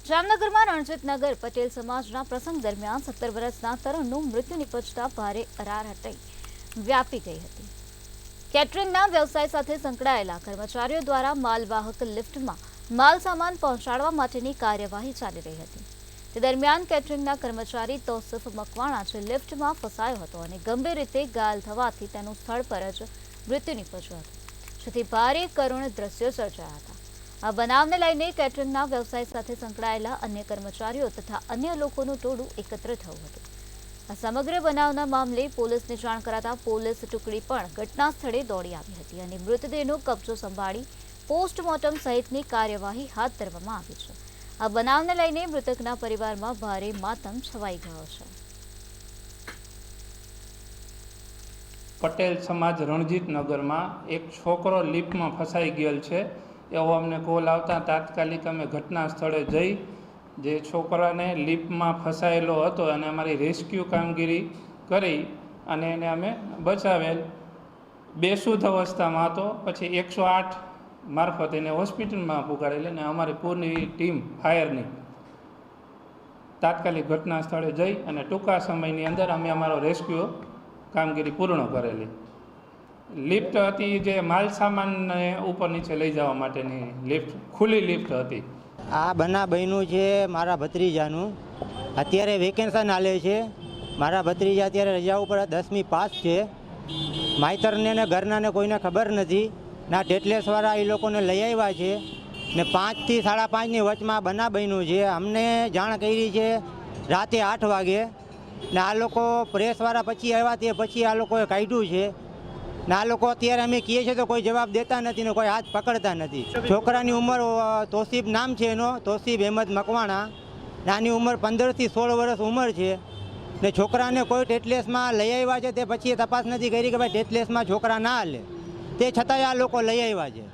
જામનગરમાં રણજીતનગર પટેલ સમાજના પ્રસંગ દરમિયાન 17 વર્ષના તરુણનું મૃત્યુ નિપજતા ભારે અરારહટી વ્યાપી ગઈ હતી। કેટરિંગના વ્યવસાય સાથે સંકળાયેલા કર્મચારીઓ દ્વારા માલવાહક લિફ્ટમાં માલ સામાન પહોંચાડવા માટેની કાર્યવાહી ચાલી રહી હતી। તે દરમિયાન કેટરિંગના કર્મચારી તોસિફ મકવાણા જે લિફ્ટમાં ફસાયો હતો અને ગંભીર રીતે ઘાયલ થવાથી તેનું સ્થળ પર જ મૃત્યુ નિપજ્યું હતું, જેથી ભારે કરુણ દ્રશ્યો સર્જાયા હતા। આ બનાવને લઈને કેટરિંગના વ્યવસાય સાથે સંકળાયેલા અન્ય કર્મચારીઓ તથા અન્ય લોકોનું ટોળું એકત્ર થયું હતું। આ સમગ્ર બનાવના મામલે પોલીસને જાણ કરાતા પોલીસ ટુકડી પણ ઘટના સ્થળે દોડી આવી હતી અને મૃતદેહનો કબજો સંભાળી પોસ્ટમોર્ટમ સહિતની કાર્યવાહી હાથ ધરવામાં આવી છે। આ બનાવને લઈને મૃતકના પરિવારમાં ભારે માતમ છવાઈ ગયો છે। પટેલ સમાજ રણજીતનગરમાં એક છોકરો લિફ્ટમાં ફસાઈ ગયેલ છે એવો અમને કોલ આવતા તાત્કાલિક અમે ઘટના સ્થળે જઈ જે છોકરાને લિફ્ટમાં ફસાયેલો હતો અને અમારી રેસ્ક્યુ કામગીરી કરી અને એને અમે બચાવેલ। બેશુદ્ધ અવસ્થામાં હતો, પછી 108 મારફત એને હોસ્પિટલમાં પુગાડેલી અને અમારી પૂરી ટીમ ફાયરની તાત્કાલિક ઘટના સ્થળે જઈ અને ટૂંકા સમયની અંદર અમે અમારો રેસ્ક્યુ કામગીરી પૂર્ણ કરેલી। લિફ્ટ હતી જે માલ સામાનને ઉપર નીચે લઈ જવા માટેની લિફ્ટ, ખુલ્લી લિફ્ટ હતી। આ બનાવ બન્યું છે મારા ભત્રીજાનું। અત્યારે વેકેન્શન હાલે છે। મારા ભત્રીજા અત્યારે રજા ઉપર 10મી પાસ છે। માઈતરને ને ઘરનાને કોઈને ખબર નથી ના ટેટલેસવાળા એ લોકોને લઈ આવ્યા છે ને 5 થી 5:30ની વચમાં બનાવ બન્યું છે। અમને જાણ કરી છે રાતે 8 વાગે ને આ લોકો પ્રેસવાળા પછી આવ્યા તે પછી આ લોકોએ કાઢ્યું છે ને આ લોકો અત્યારે અમે કહીએ છીએ તો કોઈ જવાબ દેતા નથી ને કોઈ હાથ પકડતા નથી। છોકરાની ઉંમર તોસીફ નામ છે એનો, તોસીફ અહેમદ મકવાણા। નાની ઉંમર 15 થી 16 વર્ષ ઉંમર છે ને છોકરાને કોઈ ટેટલેસમાં લઈ આવ્યા છે તે પછી તપાસ નથી કરી કે ભાઈ ટેટલેસમાં છોકરા ના હાલે, તે છતાંય આ લોકો લઈ આવ્યા છે।